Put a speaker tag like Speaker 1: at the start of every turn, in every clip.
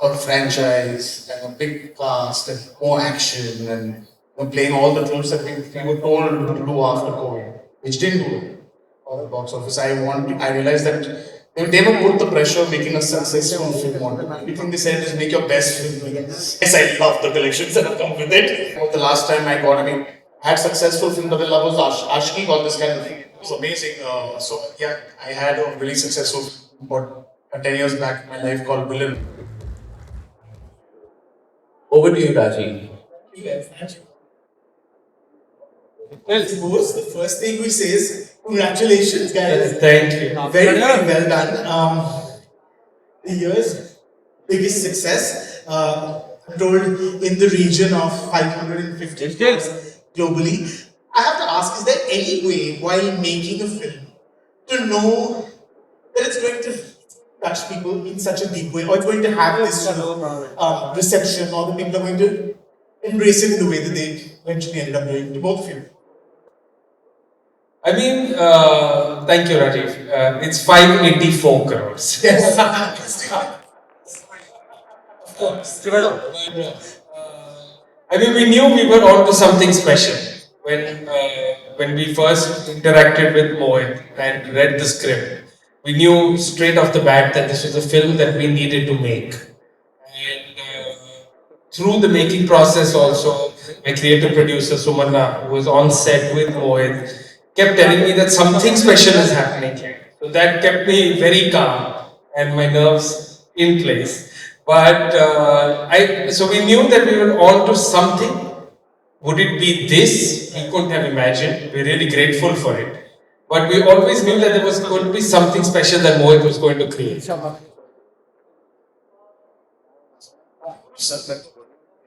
Speaker 1: a franchise and a big cast and more action and playing all the roles that we were told to do after COVID, which didn't do it on the box office. I realized that they never put the pressure of making a successful film on it. Everything they said is make your best film. Yes, I love the collections that have come with it. The last time I had successful film, but the love was Aashiqui got this kind of thing. It was amazing. So yeah, I had a really successful film about 10 years back in my life called Villain.
Speaker 2: Over to you, Rajiv.
Speaker 3: Well, suppose the first thing we say is congratulations, guys.
Speaker 2: Thank you.
Speaker 3: Very, very well done. The year's biggest success, I'm told in the region of 550 crores globally. I have to ask, is there any way while making a film to know that it's going to touch people in such a deep way, or it's going to have this reception, or the people are going to embrace it in the way that they eventually ended up doing to both of you?
Speaker 2: I mean, thank you, Rajiv. It's 584 crores.
Speaker 3: Yes.
Speaker 2: I mean, we knew we were on to something special when we first interacted with Mohit and read the script. We knew straight off the bat that this was a film that we needed to make. And through the making process, also, my creative producer Sumanna, who was on set with Mohit, kept telling me that something special is happening here. So that kept me very calm and my nerves in place. But so we knew that we were on to something. Would it be this? We couldn't have imagined. We're really grateful for it. But we always knew that there was going to be something special that Mohit was going to create.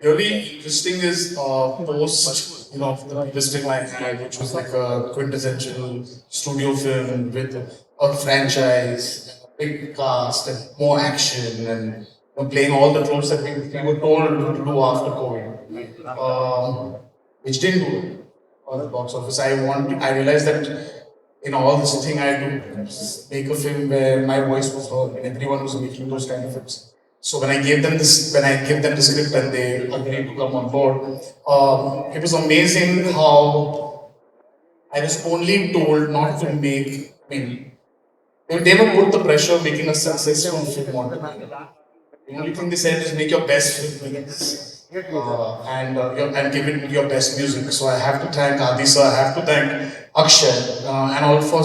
Speaker 1: Really interesting is post the listing I had, which was like a quintessential studio film with a franchise, a big cast, and more action, and playing all the roles that we were told to do after COVID, which didn't do it on the box office. I realized that all this thing I do, make a film where my voice was heard and everyone was making those kind of films. So when I gave them the script and they agreed to come on board, it was amazing how I was only told not to make. I mean, they never put the pressure of making a successful film on it. The only thing they said is make your best film and give it your best music. So I have to thank Adi sir, I have to thank Akshay, and all for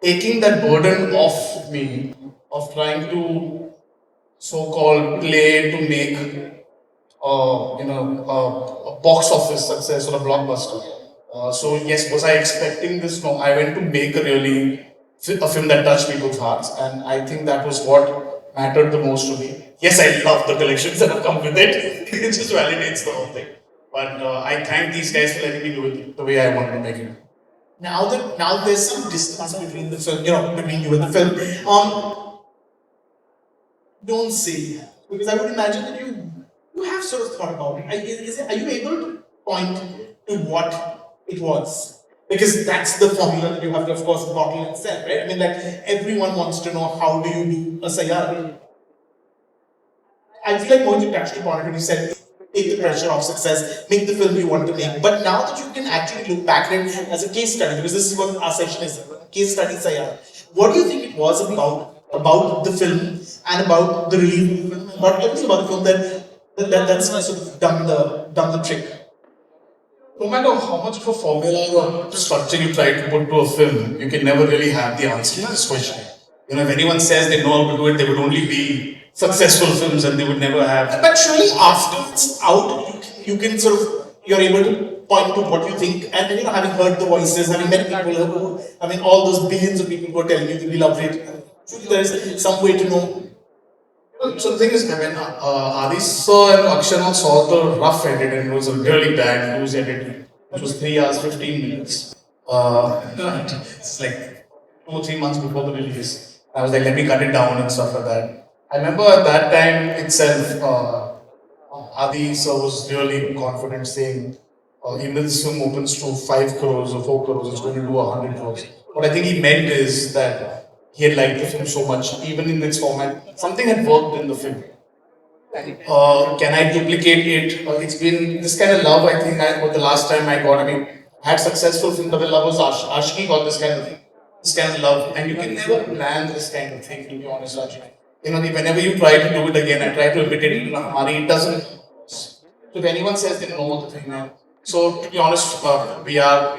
Speaker 1: taking that burden off me of trying to so-called play to make a box office success or a blockbuster. So yes, was I expecting this? No, I went to make a film that touched people's hearts, and I think that was what mattered the most to me. Yes, I love the collections that have come with it. It just validates the whole thing. But I thank these guys for letting me do it the way I wanted to make it.
Speaker 3: Now there's some distance between the film, between you and the film. Don't say that, because I would imagine that you have sort of thought about it. Are you able to point to what it was? Because that's the formula that you have to, of course, bottle and sell, right? I mean, like everyone wants to know how do you do a Saiyaara. I feel like Mohit touched upon it when you said take the pressure of success, make the film you want to make. But now that you can actually look back at it as a case study, because this is what our session is, case study Saiyaara. What do you think it was about the film and about the release of the film, about everything about the film that's sort of done the trick?
Speaker 1: No matter how much of a formula or structure you try to put to a film, you can never really have the answer to this question. If anyone says they know how to do it, they would only be successful films and they would never have.
Speaker 3: But surely after it's out, you can sort of, you're able to point to what you think, and having heard the voices, having met people all those billions of people who are telling you that we love it, surely there is some way to know.
Speaker 1: So the thing is, Adi sir and Akshay saw the rough edit and it was a really bad loose edit, which was 3 hours 15 minutes. It's like 2 or 3 months before the release. I was like, let me cut it down and stuff like that. I remember at that time itself, Adi sir was really confident saying, even if this film opens to 5 crores or 4 crores, it's going to do 100 crores. What I think he meant is that he had liked the film so much, even in its format, something had worked in the film. Can I duplicate it? It's been this kind of love. I think the last time I got, I mean, I had successful film double love was Aashiqui got this kind of love, and you can never plan this kind of thing. To be honest, Raji, you know, whenever you try to do it again, I try to imitate it. It doesn't. So if anyone says they know the thing, man. So to be honest, we are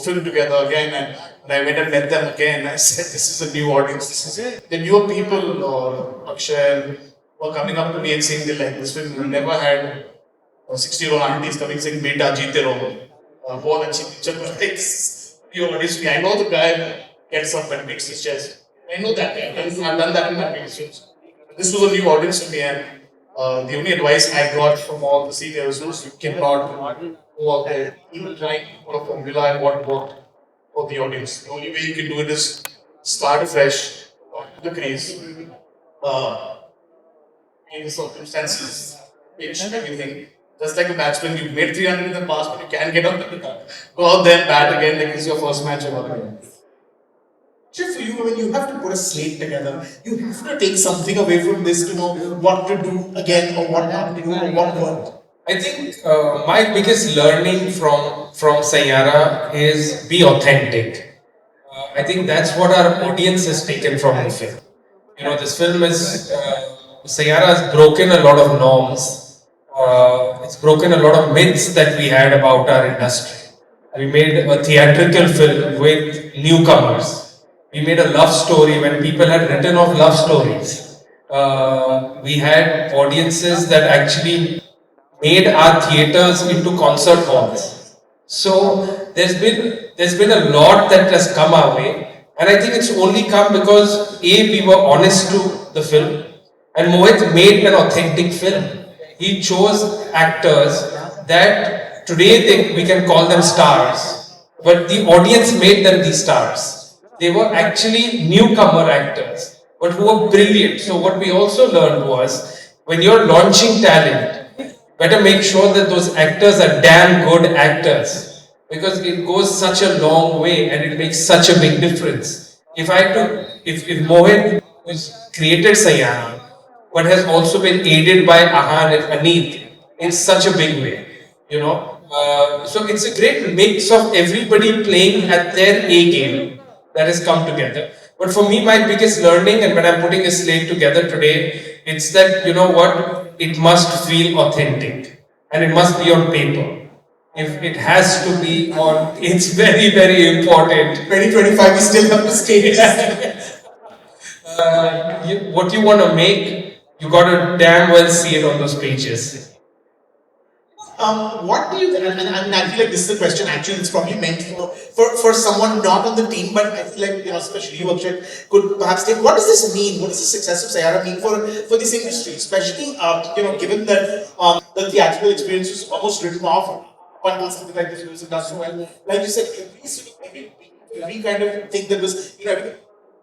Speaker 1: filmed together again, and when I went and met them again, I said, "This is a new audience. This is it." The newer people, Akshay, were coming up to me and saying they like this film. We never had 60-year-old aunties coming saying, "Beta, jeete raho." बहुत अच्छी picture like this is new audience. I know the guy gets up and makes his chest. I know that guy. I've done that in my previous films. This was a new audience to me, and the only advice I got from all the seniors was you cannot go out there even trying to put a formula and what worked for the audience. The only way you can do it is start afresh, to the crease, in the circumstances, pitch, everything. Just like a batsman, you made 300 in the past, but you can get up and go out there and bat again like it's your first match ever.
Speaker 3: Actually, for you, when you have to put a slate together, you have to take something away from this to know what to do again or what not to do or what worked.
Speaker 2: I think my biggest learning from Saiyaara is be authentic. I think that's what our audience has taken from the film. You know, this film is Saiyaara has broken a lot of norms. It's broken a lot of myths that we had about our industry. We made a theatrical film with newcomers. We made a love story when people had written off love stories. We had audiences that actually made our theaters into concert halls. So there's been a lot that has come our way, and I think it's only come because we were honest to the film, and Mohit made an authentic film. He chose actors that today we can call them stars, but the audience made them the stars. They were actually newcomer actors, but who were brilliant. So what we also learned was when you're launching talent, better make sure that those actors are damn good actors, because it goes such a long way and it makes such a big difference. If Mohit was created Saiyaara, but has also been aided by Ahan and Aneet in such a big way, you know. So it's a great mix of everybody playing at their A game that has come together. But for me, my biggest learning, and when I'm putting a slate together today, it's that, you know what, it must feel authentic and it must be on paper. If it has to be on, it's very, very important.
Speaker 3: 2025, we still have to stay.
Speaker 2: What you want to make, you got to damn well see it on those pages.
Speaker 3: What do you and I feel like this is a question actually it's probably meant for someone not on the team, but I feel like, you know, especially you, Akshay, could perhaps take what does this mean? What does the success of Saiyaara mean for this industry? Especially you know, given that the theatrical experience is almost written off up until something like this was done so well. Like you said, every kind of thing that was, you know, everything.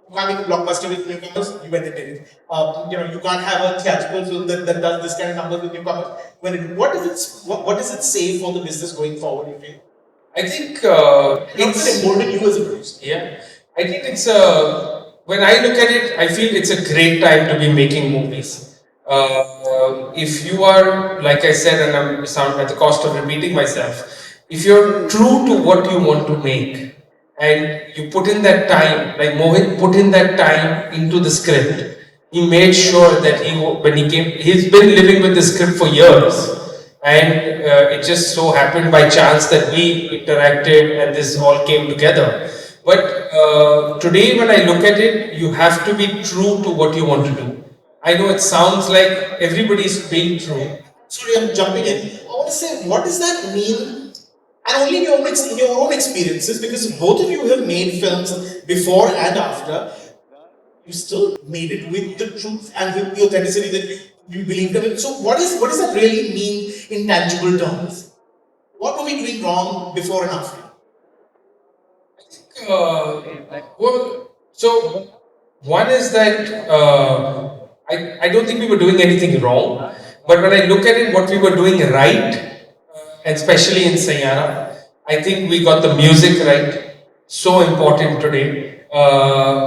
Speaker 3: You can't make a blockbuster with newcomers, you went and did it. You know, you can't have a theatrical film that does this kind of numbers with newcomers. What does it say for the business going forward, you feel?
Speaker 2: I think
Speaker 3: It's embolden you as a producer.
Speaker 2: yeah. I think it's when I look at it, I feel it's a great time to be making movies. If you are, like I said, and I'm sound at the cost of repeating myself, if you're true to what you want to make, and you put in that time, like Mohit put in that time into the script. He made sure that when he came, he's been living with the script for years, and it just so happened by chance that we interacted and this all came together. But today, when I look at it, you have to be true to what you want to do. I know it sounds like everybody's being true.
Speaker 3: Sorry, I'm jumping in. I want to say, what does that mean? And only in your own experiences, because both of you have made films before and after, you still made it with the truth and with the authenticity that you believed in it. So what does that really mean in tangible terms? What were we doing wrong before and after?
Speaker 2: Well, so one is that I don't think we were doing anything wrong, but when I look at it, what we were doing right, and especially in Saiyaara, I think we got the music right. So important today,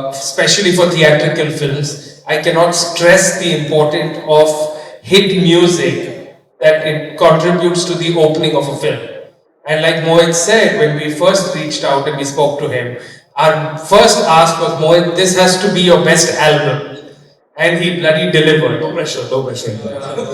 Speaker 2: especially for theatrical films. I cannot stress the importance of hit music that it contributes to the opening of a film. And like Mohit said, when we first reached out and we spoke to him, our first ask was, Mohit, this has to be your best album. And he bloody delivered.
Speaker 1: No pressure, no pressure.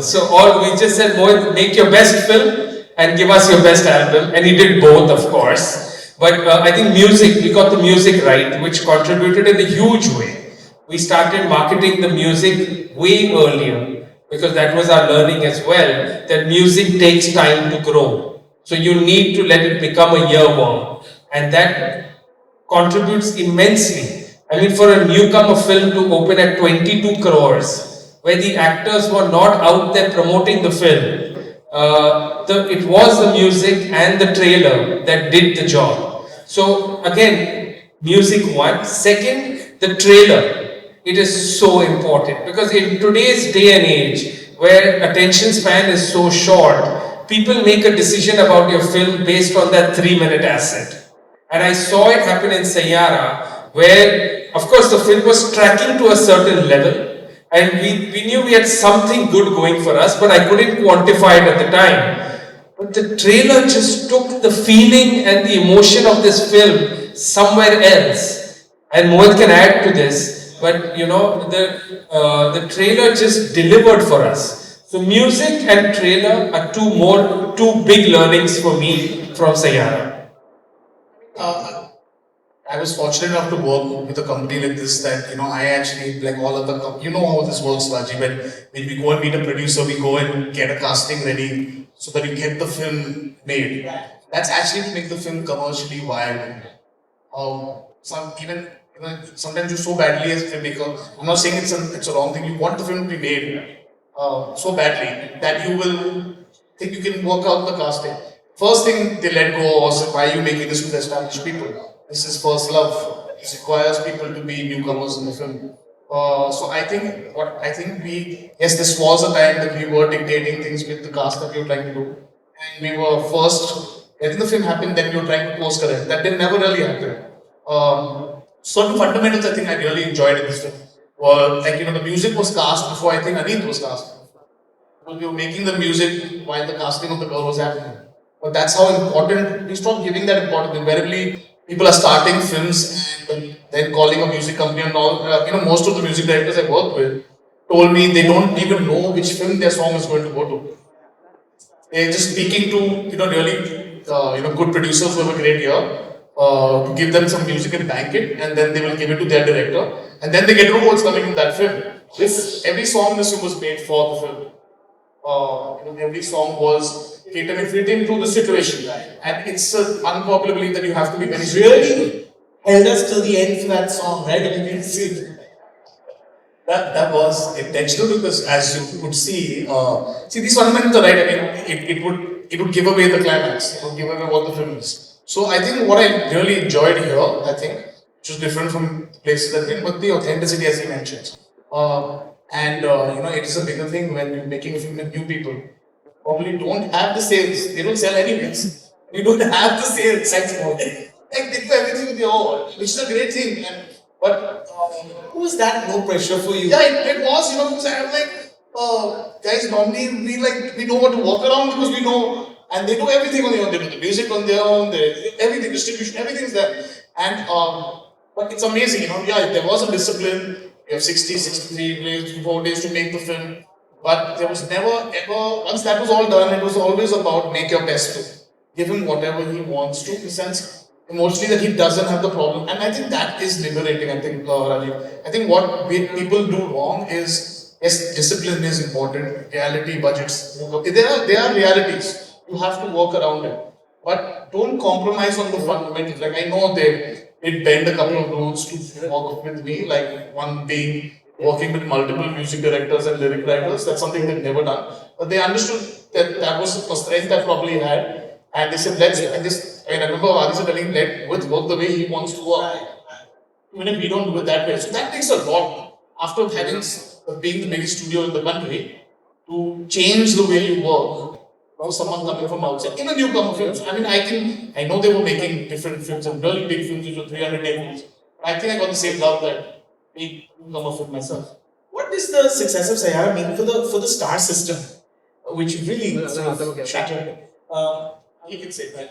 Speaker 2: So all we just said, Mohit, make your best film and give us your best album. And he did both, of course. But I think music, we got the music right, which contributed in a huge way. We started marketing the music way earlier because that was our learning as well, that music takes time to grow. So you need to let it become a earworm. And that contributes immensely. I mean, for a newcomer film to open at 22 crores, where the actors were not out there promoting the film, it was the music and the trailer that did the job. So again, music one. Second, the trailer. It is so important because in today's day and age, where attention span is so short, people make a decision about your film based on that 3-minute asset. And I saw it happen in Saiyaara, where, of course, the film was tracking to a certain level, and we knew we had something good going for us, but I couldn't quantify it at the time. But the trailer just took the feeling and the emotion of this film somewhere else. And Mohit can add to this, but you know, the trailer just delivered for us. So music and trailer are two big learnings for me from Saiyaara.
Speaker 1: I was fortunate enough to work with a company like this that, I actually, like all other you know how this works, Raji, when we go and meet a producer, we go and get a casting ready so that we get the film made. That's actually to make the film commercially viable. Sometimes you so badly as a filmmaker, I'm not saying it's a wrong thing, you want the film to be made so badly that you will think you can work out the casting. First thing they let go was, why are you making this with established people? This is first love. This requires people to be newcomers in the film. So I think this was a time that we were dictating things with the cast that we were trying to do. And we were first letting the film happen, then we were trying to course correct. That did never really happen. Certain fundamentals I think I really enjoyed in this film were, the music was cast before I think Aneet was cast. We were making the music while the casting of the girl was happening. But that's how important, we stopped giving that importance. Invariably, people are starting films and then calling a music company and all. Most of the music directors I work with told me they don't even know which film their song is going to go to. They're just speaking to, really, good producers who have a great ear. To give them some music and bank it, and then they will give it to their director, and then they get to know what's coming in that film. Every song in this film was made for the film. Every song was fitting to the situation, and it's an unpopular belief that you have to be very
Speaker 3: Really held us till the end for that song, right? I mean,
Speaker 1: that was intentional because, as you could see, these fundamentals are right. I mean, it would give away the climax. It would give away what the film is. So I think what I really enjoyed here, which was different from places that been, but the authenticity, as he mentioned. It is a bigger thing when you're making a film with new people. Probably don't have the sales. They don't sell anyways. You don't have the sales. They do everything with your own, which is a great thing. But
Speaker 3: was that no pressure for you?
Speaker 1: Yeah, it was. Because I'm guys. Normally we know what to work around because we know. And they do everything on their own. They do the music on their own. Everything, distribution, everything's there. And but it's amazing, there was a discipline. You have 63 days, 4 days to make the film. But there was never ever, once that was all done, it was always about make your best film. Give him whatever he wants to, in the sense emotionally that he doesn't have the problem. And I think that is liberating, Rajiv. I think what people do wrong is, yes, discipline is important. Reality, budgets. They are realities. You have to work around it. But don't compromise on the fundamentals. Like, I know they bend a couple of rules to work with me, like one being working with multiple music directors and lyric writers. That's something they've never done. But they understood that was a strength I probably had. And they said, I remember Adisa telling, let Mohit work the way he wants to work. Even if we don't do it that way. So that takes a lot. After being the biggest studio in the country, to change the way you work. Now someone coming from outside, even newcomer films. I know they were making different films and really big films, which were 300 day films. I think I got the same love that big newcomer film myself.
Speaker 3: what does the success of Saiyaara mean for the star system, which really sort of shattered? You can say that.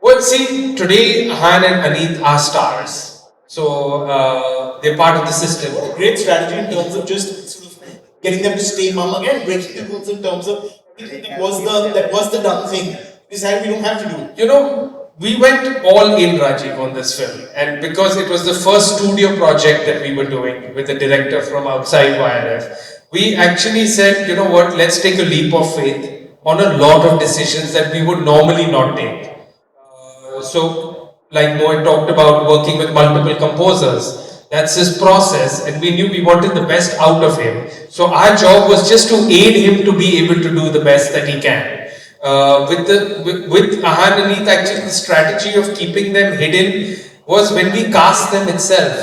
Speaker 2: Well, see, today Han and Aneet are stars. So they're part of the system.
Speaker 3: Great strategy in terms of just sort of getting them to stay mum again, breaking the rules in terms of that was the done thing. We decided we don't have to do it.
Speaker 2: You know, we went all in, Rajiv, on this film, and because it was the first studio project that we were doing with a director from outside YRF, we actually said, you know what, let's take a leap of faith on a lot of decisions that we would normally not take. Like Mohit talked about working with multiple composers, that's his process, and we knew we wanted the best out of him. So our job was just to aid him to be able to do the best that he can. With Ahan and Aneet, actually the strategy of keeping them hidden was when we cast them itself.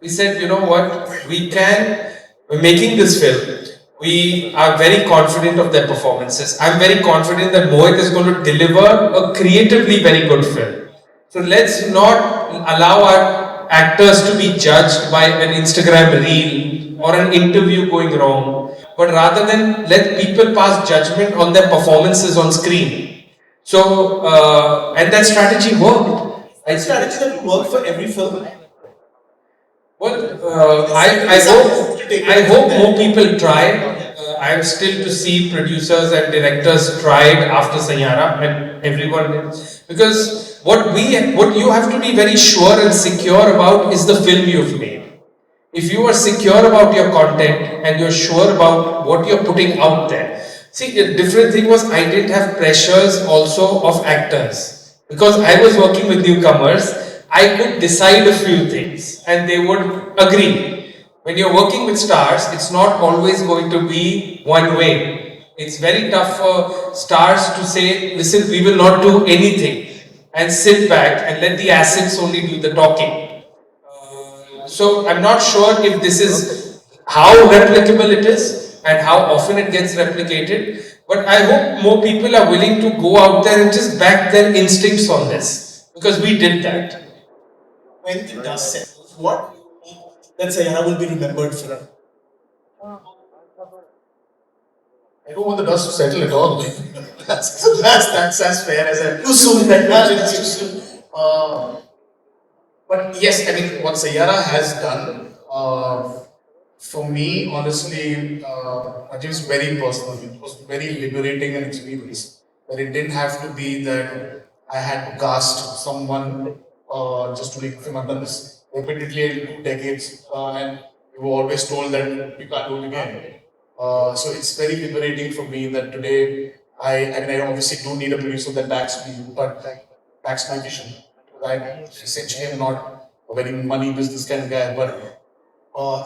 Speaker 2: We said, you know what, we're making this film. We are very confident of their performances. I'm very confident that Mohit is going to deliver a creatively very good film. So let's not allow our actors to be judged by an Instagram reel or an interview going wrong, but rather than let people pass judgment on their performances on screen. So, and that strategy worked.
Speaker 3: That strategy that will work for every film.
Speaker 2: Well, I hope more people try. I am still to see producers and directors tried after Saiyaara and everyone did. Because what you have to be very sure and secure about is the film you've made. If you are secure about your content and you're sure about what you're putting out there. See, a different thing was I didn't have pressures also of actors. Because I was working with newcomers, I could decide a few things and they would agree. When you're working with stars, it's not always going to be one way. It's very tough for stars to say, listen, we will not do anything and sit back and let the assets only do the talking. So I'm not sure if this is how replicable it is and how often it gets replicated. But I hope more people are willing to go out there and just back their instincts on this. Because we did that.
Speaker 3: When the dust settles, what do you hope that Saiyaara will be remembered for?
Speaker 1: I don't want the dust to settle at all. that's as fair as I.
Speaker 3: Too soon,
Speaker 1: But yes, I mean, what Saiyaara has done, for me, honestly, it was very personal. It was very liberating an experience. Where it didn't have to be that I had to cast someone just to make a film. I've done this repeatedly in 2 decades, and we were always told that we can't do it again. So it's very liberating for me that today I mean, I obviously do need a producer that backs me, but backs my vision. I essentially am not a very money business kind of guy, but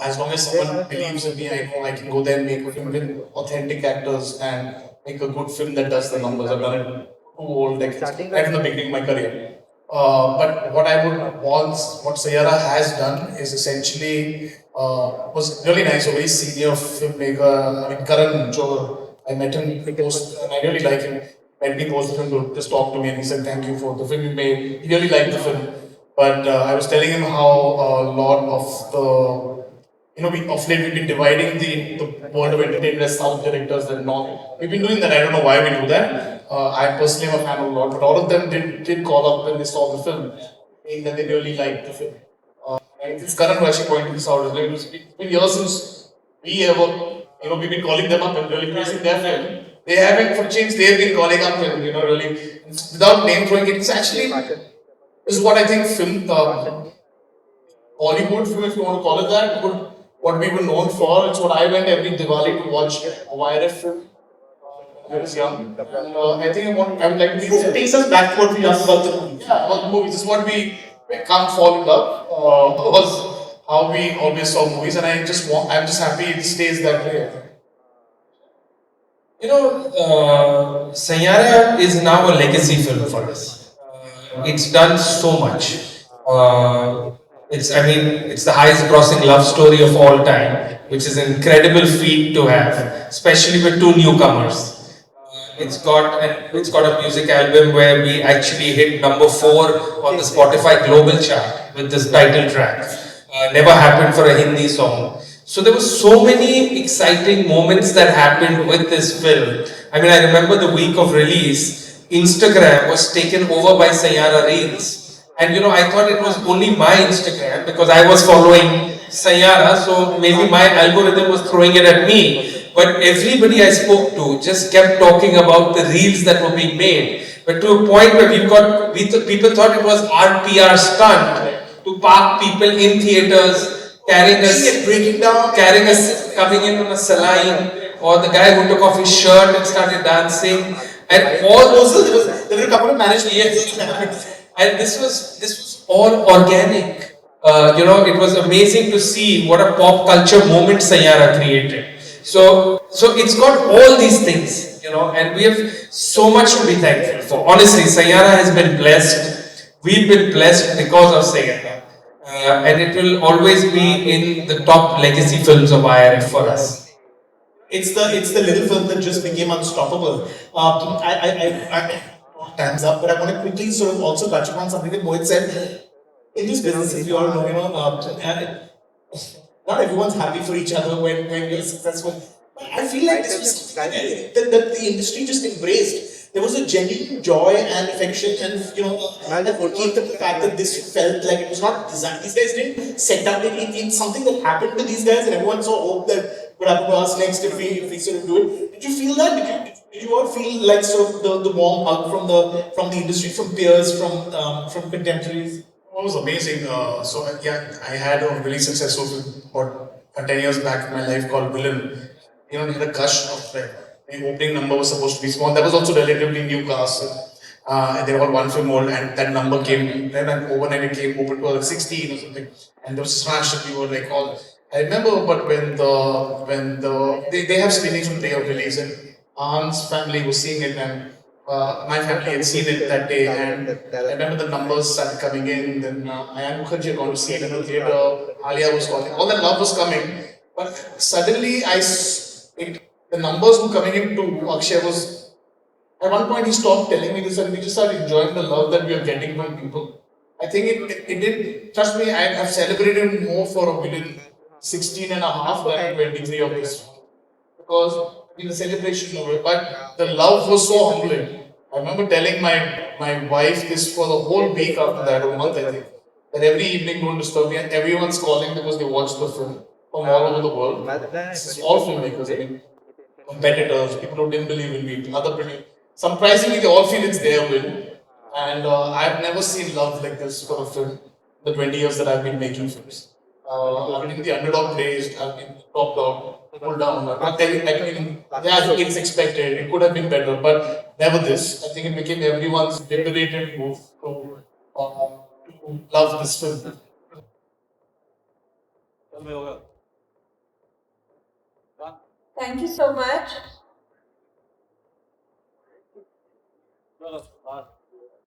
Speaker 1: as long as someone believes in me, I know I can go there and make a film with authentic actors and make a good film that does the numbers. I've done it 2 whole decades, right from the beginning of my career. But what I would want, what Saiyaara has done is essentially was really nice. A very senior filmmaker, I mean Karan Johar. I met him post, and I really like him. Met me post the film to just talk to me, and he said thank you for the film you made. He really liked the film, but I was telling him how a lot of the of late we've been dividing the world of entertainment as South directors and North. We've been doing that. I don't know why we do that. I personally am a fan of a lot, but all of them did call up when they saw the film, saying that they really liked the film. And it's Karan who actually pointed this out. It's been years since we ever, we've been calling them up and really praising their film. They haven't, for change, they've been calling up and, really, without name throwing it, it's actually, this is what I think film, Bollywood film, if you want to call it that, what we were known for. It's what I went every Diwali to watch a YRF film. I was young. And I think I would like to be.
Speaker 3: It takes us back to what we talked about the movies.
Speaker 1: Yeah, about the movies. This is what we can't fall in love. Was how we always saw movies, and I'm just happy it stays that way.
Speaker 2: Saiyaara is now a legacy film for us. It's done so much. It's the highest grossing love story of all time, which is an incredible feat to have, especially with two newcomers. It's got a music album where we actually hit number 4 on the Spotify global chart with this title track. never happened for a Hindi song. So there were so many exciting moments that happened with this film. I mean, I remember the week of release, Instagram was taken over by Saiyaara Reels. And you know, I thought it was only my Instagram because I was following Saiyaara, so maybe my algorithm was throwing it at me. But everybody I spoke to just kept talking about the reels that were being made. But to a point where people thought it was RPR stunt to park people in theaters, carrying us, coming in on a saline, or the guy who took off his shirt and started dancing, and all those.
Speaker 3: There were a couple of managed.
Speaker 2: Yes. And this was all organic. You know, it was amazing to see what a pop culture moment Saiyaara created. So it's got all these things, you know, and we have so much to be thankful for. Honestly, Saiyaara has been blessed. We've been blessed because of Saiyaara. And it will always be in the top legacy films of IRF for us.
Speaker 3: It's the little film that just became unstoppable. Time's up, but I want to quickly sort of also touch upon something that Mohit said. In this business, as we all know, not everyone's happy for each other when you're successful. But I feel like this was something that the industry just embraced. There was a genuine joy and affection, and the fact that this felt like it was not designed. These guys didn't set up it. It's something that happened to these guys, and everyone saw hope that what happened to us next if we sort of do it. Did you feel that? Did you all feel like sort of the warm hug from the industry, from peers, from contemporaries?
Speaker 1: It was amazing. Yeah, I had a really successful film about 10 years back in my life called Villain. You know, it had a gush of like the opening number was supposed to be small. That was also relatively new cast. And they were all one film old, and that number came. Then overnight it came open to like 16 or something, and there was a smash that we were like all. I remember, but they have screenings on the day of release, and An's family was seeing it, and my family had seen it that day, and I remember the numbers started coming in. Then Ayan Mukherjee had gone to see it in the theater. Alia was calling. All that love was coming, but suddenly the numbers were coming in to Akshay was. At one point, he stopped telling me this, and we just started enjoying the love that we are getting from people. I think it did. Trust me, I've celebrated more for a million 16 and a half than 23 of this because the celebration of it, but the love was so humbling. I remember telling my wife this for the whole week after that, a month I think, that every evening don't disturb me, and everyone's calling because they watched the film from all over the world. It's all filmmakers, I mean, competitors, people who didn't believe in me, other producers. Surprisingly, they all feel it's their win, and I've never seen love like this for a film. The 20 years that I've been making films. I've been the underdog praised, I've been the top dog, pulled down. Yeah, it's expected, it could have been better, but never this. I think it became everyone's liberated move to love this film.
Speaker 4: Thank you so much.